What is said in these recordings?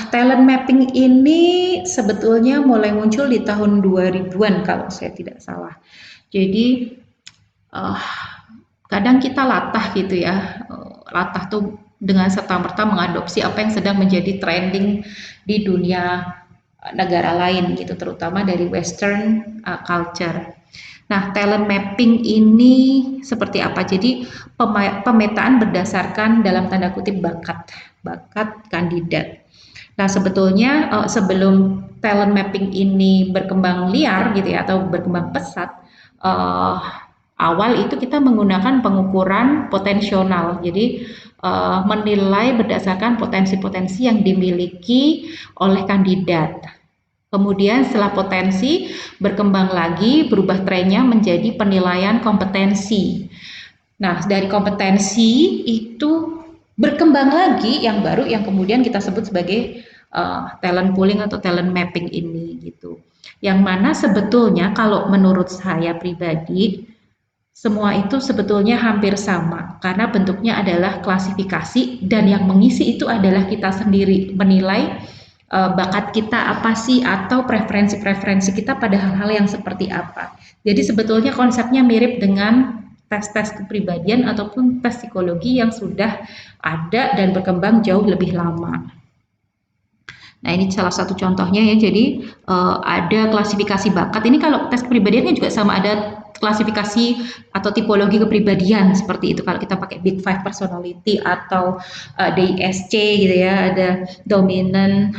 Talent mapping ini sebetulnya mulai muncul di tahun 2000-an kalau saya tidak salah. Jadi uh, kadang kita latah gitu ya, latah tuh dengan serta-merta mengadopsi apa yang sedang menjadi trending di dunia negara lain gitu, terutama dari Western culture. Nah, talent mapping ini seperti apa? Jadi pemetaan berdasarkan dalam tanda kutip bakat kandidat. Nah, sebetulnya sebelum talent mapping ini berkembang liar gitu ya atau berkembang pesat, uh, awal itu kita menggunakan pengukuran potensional. Jadi menilai berdasarkan potensi-potensi yang dimiliki oleh kandidat. Kemudian setelah potensi berkembang lagi, berubah trennya menjadi penilaian kompetensi. Nah, dari kompetensi itu berkembang lagi yang baru yang kemudian kita sebut sebagai talent pooling atau talent mapping ini gitu. Yang mana sebetulnya kalau menurut saya pribadi semua itu sebetulnya hampir sama karena bentuknya adalah klasifikasi dan yang mengisi itu adalah kita sendiri menilai bakat kita apa sih atau preferensi-preferensi kita pada hal-hal yang seperti apa. Jadi sebetulnya konsepnya mirip dengan tes-tes kepribadian ataupun tes psikologi yang sudah ada dan berkembang jauh lebih lama. Nah, ini salah satu contohnya ya. Jadi ada klasifikasi bakat. Ini kalau tes kepribadian kan juga sama, ada klasifikasi atau tipologi kepribadian seperti itu. Kalau kita pakai Big Five personality atau DISC gitu ya, ada dominant,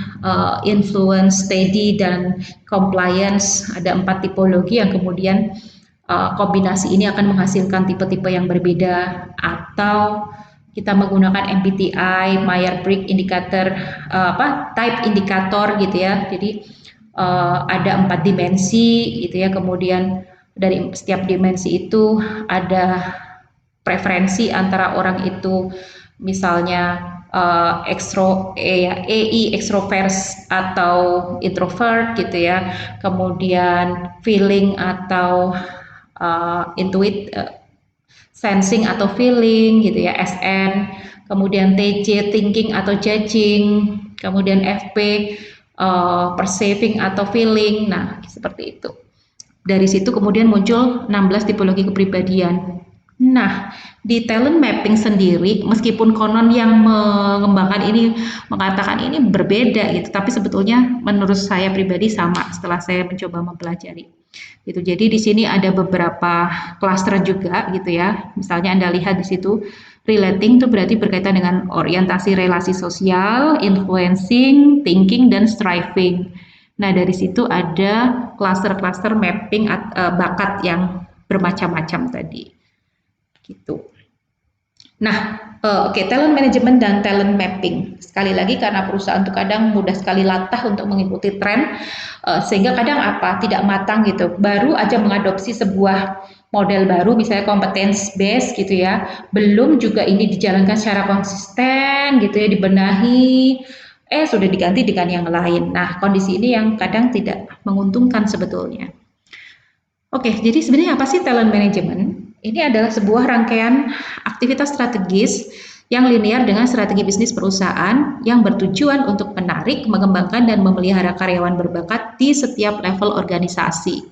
influence, steady, dan compliance. Ada 4 tipologi yang kemudian kombinasi ini akan menghasilkan tipe-tipe yang berbeda atau kita menggunakan MBTI, Myers-Briggs indicator, type indikator gitu ya. Jadi ada 4 dimensi gitu ya. Kemudian dari setiap dimensi itu ada preferensi antara orang itu, misalnya EI extrovert atau introvert gitu ya. Kemudian feeling atau intuit, sensing atau feeling gitu ya, SN, kemudian TJ thinking atau judging, kemudian FP perceiving atau feeling. Nah, seperti itu. Dari situ kemudian muncul 16 tipologi kepribadian. Nah, di talent mapping sendiri, meskipun konon yang mengembangkan ini mengatakan ini berbeda gitu, tapi sebetulnya menurut saya pribadi sama setelah saya mencoba mempelajari. Gitu. Jadi di sini ada beberapa klaster juga gitu ya. Misalnya Anda lihat di situ relating itu berarti berkaitan dengan orientasi relasi sosial, influencing, thinking, dan striving. Nah, dari situ ada klaster-klaster mapping bakat yang bermacam-macam tadi. Gitu. Nah, talent management dan talent mapping. Sekali lagi karena perusahaan itu kadang mudah sekali latah untuk mengikuti tren, sehingga kadang tidak matang gitu. Baru aja mengadopsi sebuah model baru, misalnya competence based gitu ya. Belum juga ini dijalankan secara konsisten gitu ya, dibenahi. Sudah diganti dengan yang lain. Nah, kondisi ini yang kadang tidak menguntungkan sebetulnya. Oke, jadi sebenarnya apa sih talent management? Ini adalah sebuah rangkaian aktivitas strategis yang linear dengan strategi bisnis perusahaan yang bertujuan untuk menarik, mengembangkan, dan memelihara karyawan berbakat di setiap level organisasi.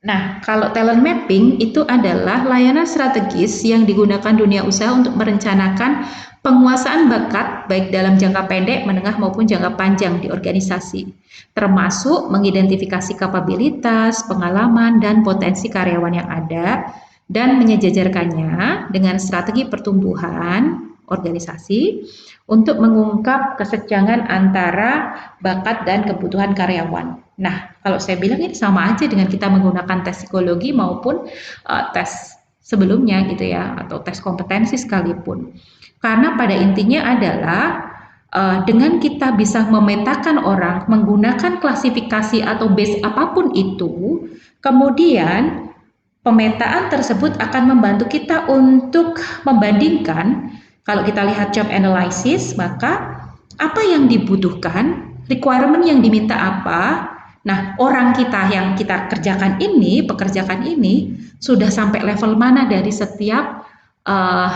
Nah, kalau talent mapping itu adalah layanan strategis yang digunakan dunia usaha untuk merencanakan penguasaan bakat baik dalam jangka pendek, menengah maupun jangka panjang di organisasi, termasuk mengidentifikasi kapabilitas, pengalaman, dan potensi karyawan yang ada dan menyejajarkannya dengan strategi pertumbuhan organisasi untuk mengungkap kesenjangan antara bakat dan kebutuhan karyawan. Nah, kalau saya bilang ini sama aja dengan kita menggunakan tes psikologi maupun tes sebelumnya gitu ya, atau tes kompetensi sekalipun. Karena pada intinya adalah dengan kita bisa memetakan orang menggunakan klasifikasi atau base apapun itu, kemudian pemetaan tersebut akan membantu kita untuk membandingkan. Kalau kita lihat job analysis, maka apa yang dibutuhkan, requirement yang diminta apa. Nah, orang kita yang kita pekerjakan ini sudah sampai level mana dari setiap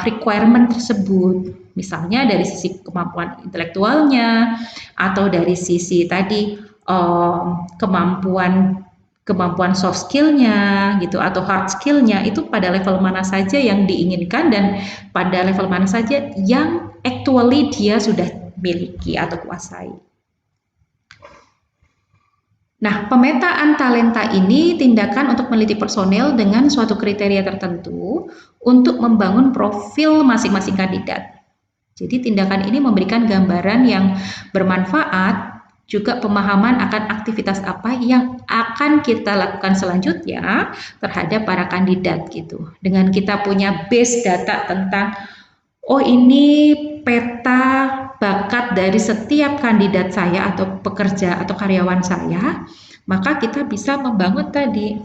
requirement tersebut. Misalnya dari sisi kemampuan intelektualnya atau dari sisi tadi kemampuan soft skillnya gitu atau hard skillnya itu pada level mana saja yang diinginkan dan pada level mana saja yang actually dia sudah miliki atau kuasai. Nah, pemetaan talenta ini tindakan untuk meneliti personel dengan suatu kriteria tertentu untuk membangun profil masing-masing kandidat. Jadi tindakan ini memberikan gambaran yang bermanfaat, juga pemahaman akan aktivitas apa yang akan kita lakukan selanjutnya terhadap para kandidat gitu. Dengan kita punya base data tentang oh ini peta bakat dari setiap kandidat saya atau pekerja atau karyawan saya, maka kita bisa membangun tadi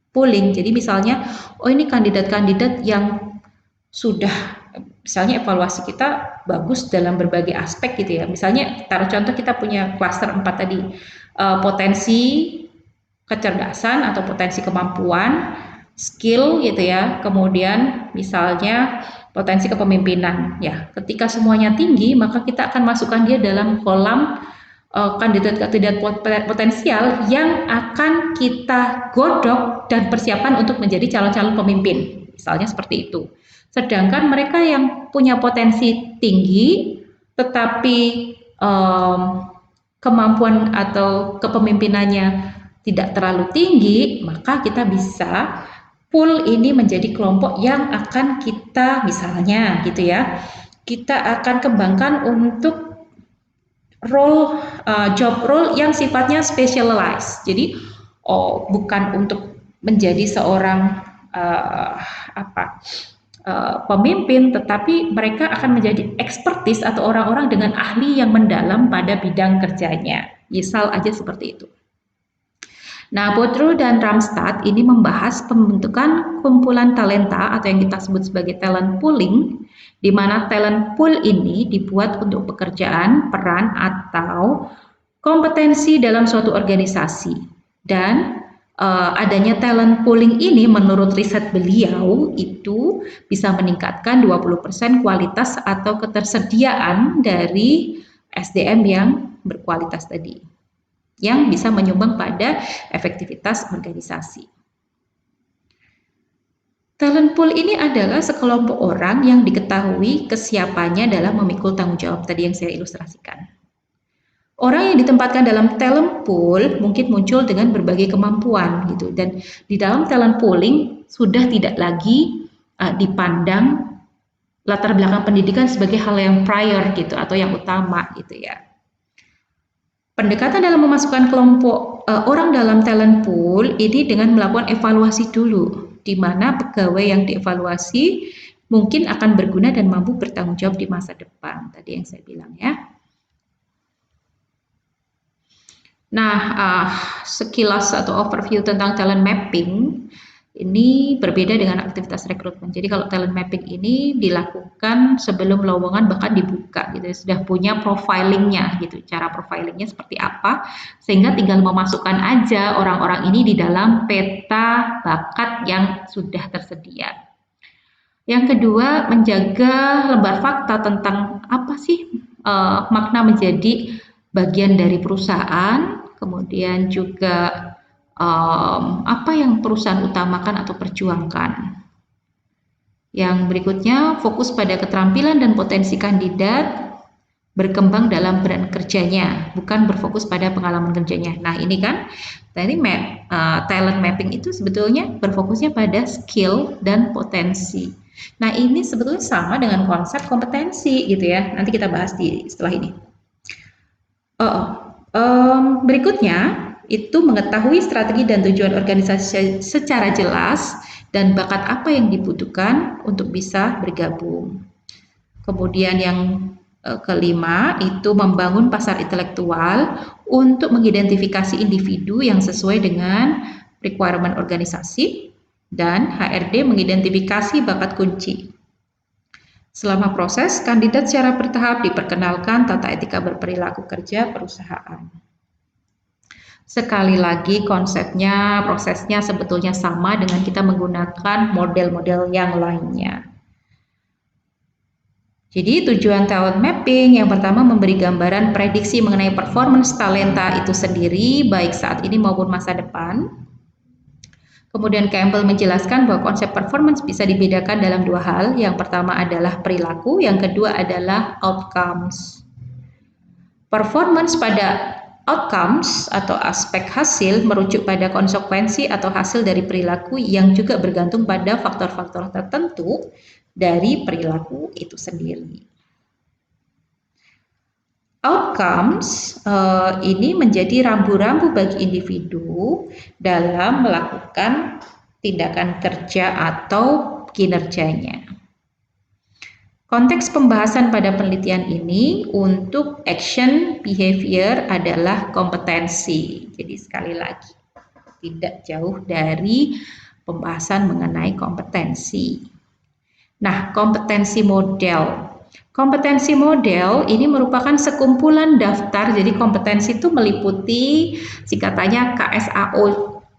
pooling. Jadi misalnya, oh ini kandidat-kandidat yang sudah misalnya evaluasi kita bagus dalam berbagai aspek gitu ya. Misalnya taruh contoh kita punya cluster 4 tadi, potensi kecerdasan atau potensi kemampuan, skill gitu ya. Kemudian misalnya potensi kepemimpinan ya. Ketika semuanya tinggi, maka kita akan masukkan dia dalam kolam kandidat-kandidat potensial yang akan kita godok dan persiapan untuk menjadi calon-calon pemimpin. Misalnya seperti itu. Sedangkan mereka yang punya potensi tinggi tetapi kemampuan atau kepemimpinannya tidak terlalu tinggi, maka kita bisa pool ini menjadi kelompok yang akan kita misalnya gitu ya, kita akan kembangkan untuk job role yang sifatnya specialized. Jadi bukan untuk menjadi seorang pemimpin, tetapi mereka akan menjadi expertise atau orang-orang dengan ahli yang mendalam pada bidang kerjanya. Misal aja seperti itu. Nah, Boudreau dan Ramstad ini membahas pembentukan kumpulan talenta atau yang kita sebut sebagai talent pooling, di mana talent pool ini dibuat untuk pekerjaan, peran, atau kompetensi dalam suatu organisasi. Dan adanya talent pooling ini menurut riset beliau itu bisa meningkatkan 20% kualitas atau ketersediaan dari SDM yang berkualitas tadi, yang bisa menyumbang pada efektivitas organisasi. Talent pool ini adalah sekelompok orang yang diketahui kesiapannya dalam memikul tanggung jawab tadi yang saya ilustrasikan. Orang yang ditempatkan dalam talent pool mungkin muncul dengan berbagai kemampuan gitu, dan di dalam talent pooling sudah tidak lagi dipandang latar belakang pendidikan sebagai hal yang prior gitu atau yang utama gitu ya. Pendekatan dalam memasukkan kelompok orang dalam talent pool ini dengan melakukan evaluasi dulu, di mana pegawai yang dievaluasi mungkin akan berguna dan mampu bertanggung jawab di masa depan. Tadi yang saya bilang ya. Nah, sekilas atau overview tentang talent mapping ini berbeda dengan aktivitas rekrutmen. Jadi kalau talent mapping ini dilakukan sebelum lowongan bahkan dibuka gitu, sudah punya profilingnya gitu, cara profilingnya seperti apa, sehingga tinggal memasukkan aja orang-orang ini di dalam peta bakat yang sudah tersedia. Yang kedua, menjaga lembar fakta tentang apa sih makna menjadi bagian dari perusahaan, kemudian juga apa yang perusahaan utamakan atau perjuangkan. Yang berikutnya, fokus pada keterampilan dan potensi kandidat berkembang dalam peran kerjanya, bukan berfokus pada pengalaman kerjanya. Nah, ini kan tadi talent mapping itu sebetulnya berfokusnya pada skill dan potensi. Nah, ini sebetulnya sama dengan konsep kompetensi gitu ya. Nanti kita bahas setelah ini. Berikutnya itu mengetahui strategi dan tujuan organisasi secara jelas dan bakat apa yang dibutuhkan untuk bisa bergabung. Kemudian yang kelima itu membangun pasar intelektual untuk mengidentifikasi individu yang sesuai dengan requirement organisasi, dan HRD mengidentifikasi bakat kunci. Selama proses, kandidat secara bertahap diperkenalkan tata etika berperilaku kerja perusahaan. Sekali lagi konsepnya, prosesnya sebetulnya sama dengan kita menggunakan model-model yang lainnya. Jadi tujuan talent mapping yang pertama memberi gambaran prediksi mengenai performance talenta itu sendiri baik saat ini maupun masa depan. Kemudian Campbell menjelaskan bahwa konsep performance bisa dibedakan dalam dua hal. Yang pertama adalah perilaku, yang kedua adalah outcomes. Performance pada outcomes atau aspek hasil merujuk pada konsekuensi atau hasil dari perilaku yang juga bergantung pada faktor-faktor tertentu dari perilaku itu sendiri. Outcomes ini menjadi rambu-rambu bagi individu dalam melakukan tindakan kerja atau kinerjanya. Konteks pembahasan pada penelitian ini untuk action behavior adalah kompetensi. Jadi sekali lagi, tidak jauh dari pembahasan mengenai kompetensi. Nah, kompetensi model. Kompetensi model ini merupakan sekumpulan daftar, jadi kompetensi itu meliputi singkatannya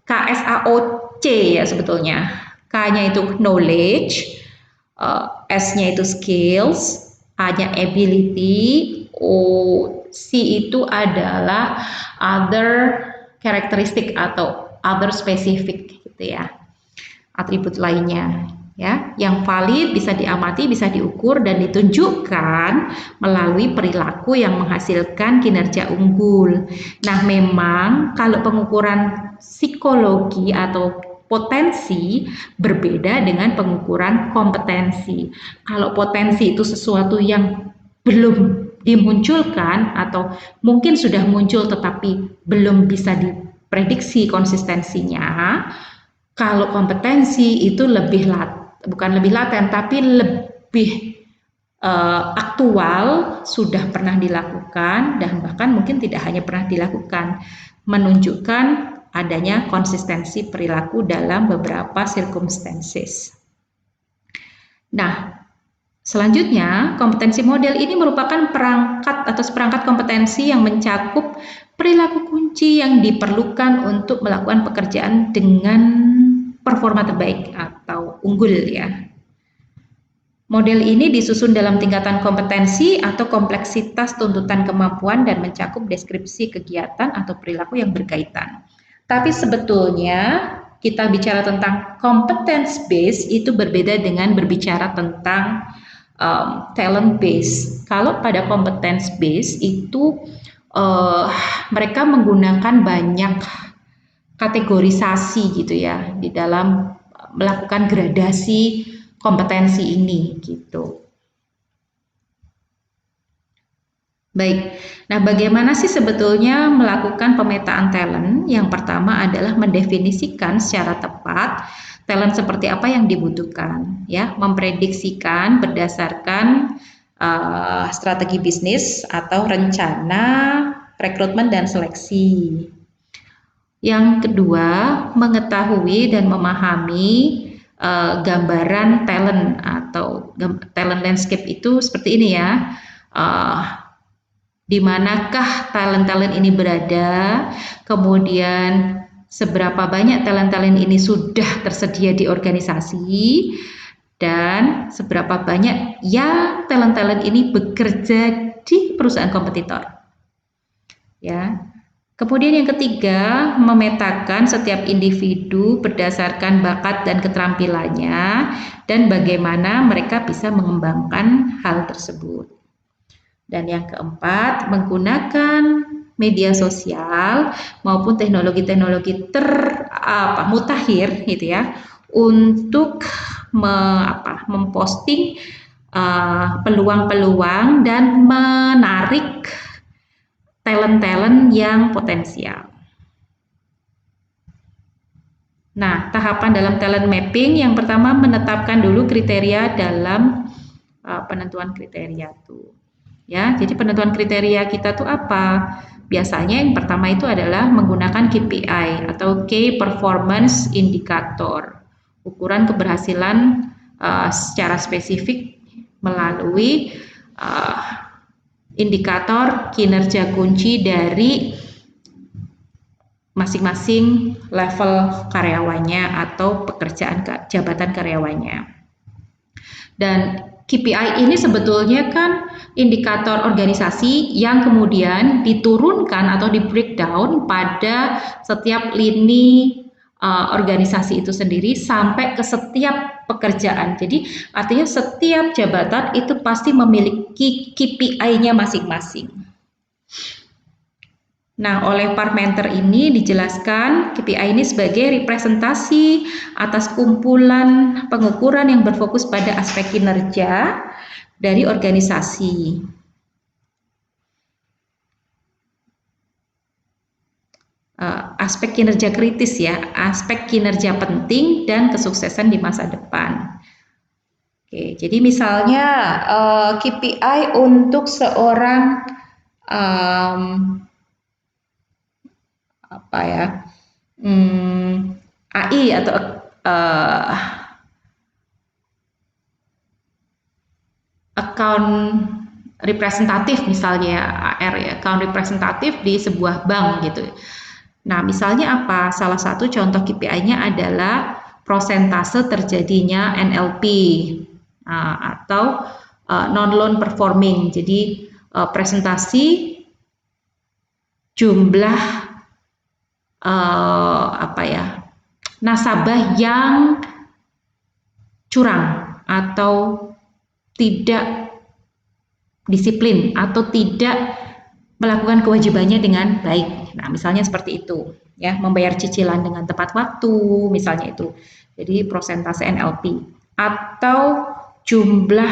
KSAOC ya sebetulnya. K-nya itu knowledge, S-nya itu skills, A-nya ability, C itu adalah other karakteristik atau other specific gitu ya, atribut lainnya. Ya, yang valid bisa diamati, bisa diukur dan ditunjukkan melalui perilaku yang menghasilkan kinerja unggul. Nah, memang kalau pengukuran psikologi atau potensi berbeda dengan pengukuran kompetensi. Kalau potensi itu sesuatu yang belum dimunculkan atau mungkin sudah muncul tetapi belum bisa diprediksi konsistensinya. Kalau kompetensi itu bukan lebih laten, tapi lebih aktual, sudah pernah dilakukan dan bahkan mungkin tidak hanya pernah dilakukan, menunjukkan adanya konsistensi perilaku dalam beberapa circumstances. Nah, selanjutnya kompetensi model ini merupakan perangkat atau seperangkat kompetensi yang mencakup perilaku kunci yang diperlukan untuk melakukan pekerjaan dengan performa terbaik atau unggul ya. Model ini disusun dalam tingkatan kompetensi atau kompleksitas tuntutan kemampuan dan mencakup deskripsi kegiatan atau perilaku yang berkaitan. Tapi sebetulnya kita bicara tentang competence base itu berbeda dengan berbicara tentang talent base. Kalau pada competence base itu mereka menggunakan banyak kategorisasi gitu ya di dalam melakukan gradasi kompetensi ini gitu. Baik, nah bagaimana sih sebetulnya melakukan pemetaan talent? Yang pertama adalah mendefinisikan secara tepat talent seperti apa yang dibutuhkan, ya, memprediksikan berdasarkan strategi bisnis atau rencana rekrutmen dan seleksi. Yang kedua, mengetahui dan memahami gambaran talent atau talent landscape itu seperti ini ya. Di manakah talent-talent ini berada, kemudian seberapa banyak talent-talent ini sudah tersedia di organisasi, dan seberapa banyak ya talent-talent ini bekerja di perusahaan kompetitor. Ya. Kemudian yang ketiga, memetakan setiap individu berdasarkan bakat dan keterampilannya dan bagaimana mereka bisa mengembangkan hal tersebut. Dan yang keempat, menggunakan media sosial maupun teknologi-teknologi mutakhir gitu ya untuk memposting peluang-peluang dan menarik talent-talent yang potensial. Nah, tahapan dalam talent mapping yang pertama menetapkan dulu kriteria dalam penentuan kriteria tuh. Ya, jadi penentuan kriteria kita tuh apa? Biasanya yang pertama itu adalah menggunakan KPI atau Key Performance Indicator, ukuran keberhasilan secara spesifik melalui indikator kinerja kunci dari masing-masing level karyawannya atau pekerjaan jabatan karyawannya. Dan KPI ini sebetulnya kan indikator organisasi yang kemudian diturunkan atau di breakdown pada setiap lini organisasi itu sendiri sampai ke setiap pekerjaan. Jadi artinya setiap jabatan itu pasti memiliki KPI-nya masing-masing. Nah, oleh Parmenter ini dijelaskan KPI ini sebagai representasi atas kumpulan pengukuran yang berfokus pada aspek kinerja dari organisasi. Aspek kinerja kritis ya, aspek kinerja penting dan kesuksesan di masa depan. Oke, jadi misalnya KPI untuk seorang apa ya, AI atau account representatif misalnya AR ya, account representatif di sebuah bank gitu. Nah, misalnya apa? Salah satu contoh KPI-nya adalah prosentase terjadinya NLP atau non-loan performing. Jadi presentasi jumlah nasabah yang curang atau tidak disiplin atau tidak melakukan kewajibannya dengan baik. Nah, misalnya seperti itu, ya, membayar cicilan dengan tepat waktu, misalnya itu. Jadi persentase NLP atau jumlah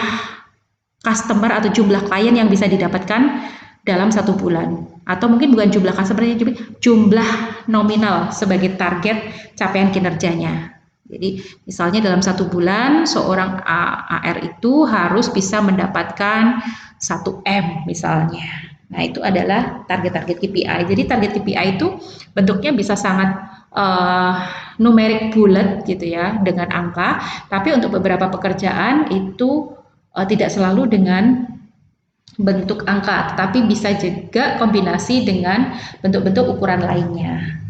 customer atau jumlah klien yang bisa didapatkan dalam 1 bulan. Atau mungkin bukan jumlah customer, jumlah nominal sebagai target capaian kinerjanya. Jadi misalnya dalam 1 bulan seorang AR itu harus bisa mendapatkan 1M misalnya. Nah, itu adalah target-target KPI. Jadi target KPI itu bentuknya bisa sangat numerik bulat gitu ya, dengan angka, tapi untuk beberapa pekerjaan itu tidak selalu dengan bentuk angka, tetapi bisa juga kombinasi dengan bentuk-bentuk ukuran lainnya.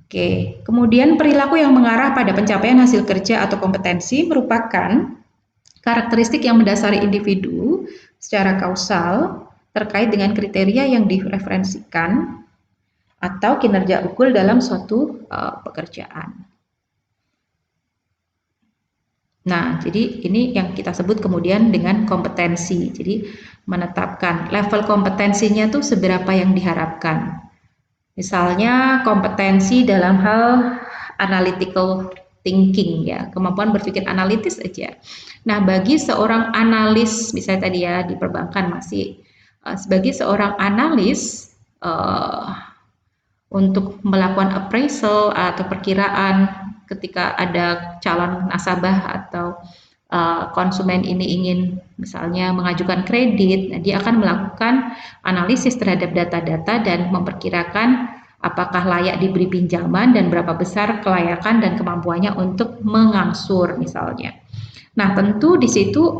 Oke, kemudian perilaku yang mengarah pada pencapaian hasil kerja atau kompetensi merupakan karakteristik yang mendasari individu secara kausal terkait dengan kriteria yang direferensikan atau kinerja unggul dalam suatu pekerjaan. Nah, jadi ini yang kita sebut kemudian dengan kompetensi. Jadi menetapkan level kompetensinya tuh seberapa yang diharapkan. Misalnya kompetensi dalam hal analytical thinking ya, kemampuan berpikir analitis aja. Nah, bagi seorang analis, misalnya tadi ya di perbankan masih sebagai seorang analis untuk melakukan appraisal atau perkiraan ketika ada calon nasabah atau konsumen ini ingin misalnya mengajukan kredit, nah dia akan melakukan analisis terhadap data-data dan memperkirakan apakah layak diberi pinjaman dan berapa besar kelayakan dan kemampuannya untuk mengangsur misalnya. Nah, tentu di situ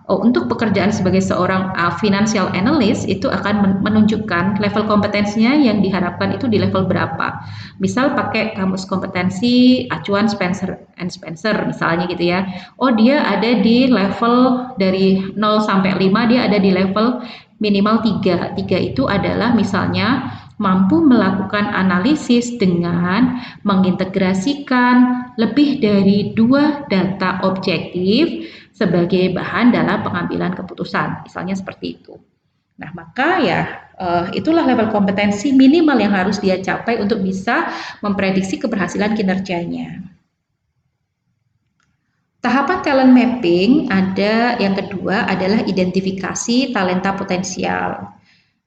untuk pekerjaan sebagai seorang financial analyst itu akan menunjukkan level kompetensinya yang diharapkan itu di level berapa. Misal pakai kamus kompetensi acuan Spencer and Spencer misalnya gitu ya. Oh, dia ada di level dari 0 sampai 5, dia ada di level minimal 3. 3 itu adalah misalnya mampu melakukan analisis dengan mengintegrasikan lebih dari 2 data objektif sebagai bahan dalam pengambilan keputusan, misalnya seperti itu. Nah, maka ya itulah level kompetensi minimal yang harus dia capai untuk bisa memprediksi keberhasilan kinerjanya. Tahapan talent mapping ada yang kedua adalah identifikasi talenta potensial.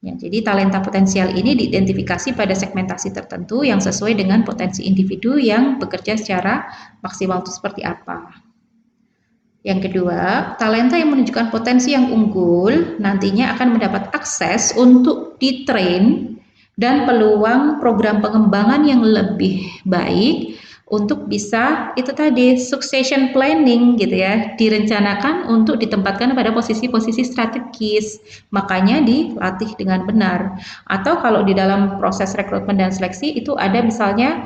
Ya, jadi talenta potensial ini diidentifikasi pada segmentasi tertentu yang sesuai dengan potensi individu yang bekerja secara maksimal itu seperti apa. Yang kedua, talenta yang menunjukkan potensi yang unggul nantinya akan mendapat akses untuk ditrain dan peluang program pengembangan yang lebih baik untuk bisa itu tadi succession planning gitu ya, direncanakan untuk ditempatkan pada posisi-posisi strategis, makanya dilatih dengan benar. Atau kalau di dalam proses rekrutmen dan seleksi itu ada misalnya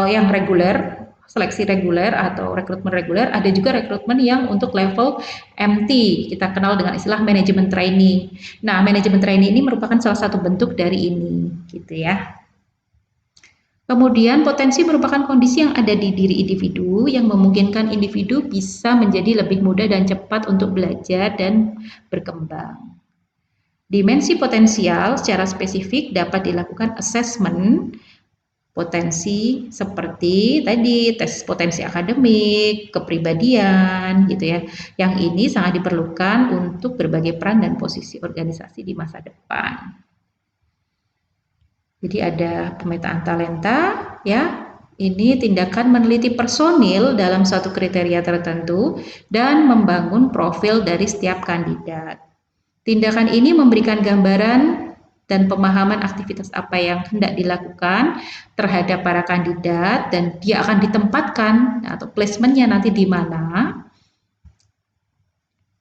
yang reguler seleksi reguler atau rekrutmen reguler, ada juga rekrutmen yang untuk level MT, kita kenal dengan istilah manajemen training. Nah, manajemen training ini merupakan salah satu bentuk dari ini, gitu ya. Kemudian potensi merupakan kondisi yang ada di diri individu yang memungkinkan individu bisa menjadi lebih mudah dan cepat untuk belajar dan berkembang. Dimensi potensial secara spesifik dapat dilakukan assessment potensi seperti tadi tes potensi akademik, kepribadian gitu ya. Yang ini sangat diperlukan untuk berbagai peran dan posisi organisasi di masa depan. Jadi ada pemetaan talenta ya. Ini tindakan meneliti personil dalam suatu kriteria tertentu dan membangun profil dari setiap kandidat. Tindakan ini memberikan gambaran dan pemahaman aktivitas apa yang hendak dilakukan terhadap para kandidat dan dia akan ditempatkan atau placementnya nanti di mana.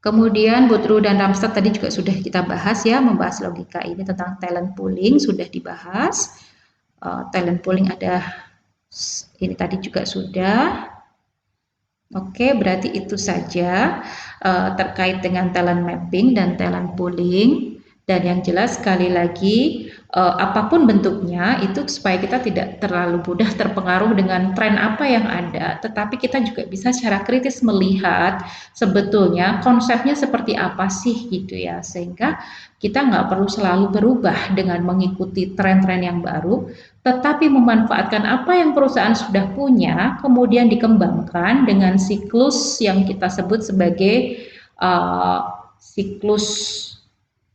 Kemudian Boudreau dan Ramstad tadi juga sudah kita bahas ya, membahas logika ini tentang talent pooling sudah dibahas. Talent pooling ada ini tadi juga sudah. Oke, berarti itu saja terkait dengan talent mapping dan talent pooling. Dan yang jelas sekali lagi apapun bentuknya itu supaya kita tidak terlalu mudah terpengaruh dengan tren apa yang ada, tetapi kita juga bisa secara kritis melihat sebetulnya konsepnya seperti apa sih gitu ya, sehingga kita nggak perlu selalu berubah dengan mengikuti tren-tren yang baru, tetapi memanfaatkan apa yang perusahaan sudah punya, kemudian dikembangkan dengan siklus yang kita sebut sebagai siklus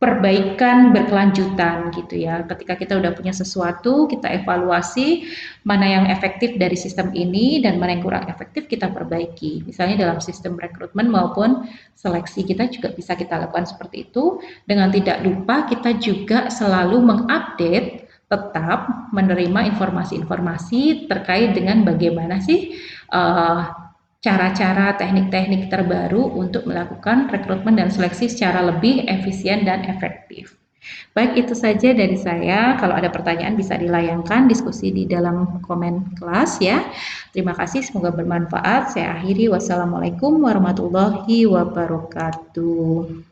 perbaikan berkelanjutan gitu ya. Ketika kita udah punya sesuatu, kita evaluasi mana yang efektif dari sistem ini dan mana yang kurang efektif kita perbaiki. Misalnya dalam sistem rekrutmen maupun seleksi kita juga bisa kita lakukan seperti itu. Dengan tidak lupa kita juga selalu mengupdate, tetap menerima informasi-informasi terkait dengan bagaimana sih cara-cara teknik-teknik terbaru untuk melakukan rekrutmen dan seleksi secara lebih efisien dan efektif. Baik, itu saja dari saya. Kalau ada pertanyaan bisa dilayangkan diskusi di dalam komen kelas ya. Terima kasih, semoga bermanfaat. Saya akhiri. Wassalamualaikum warahmatullahi wabarakatuh.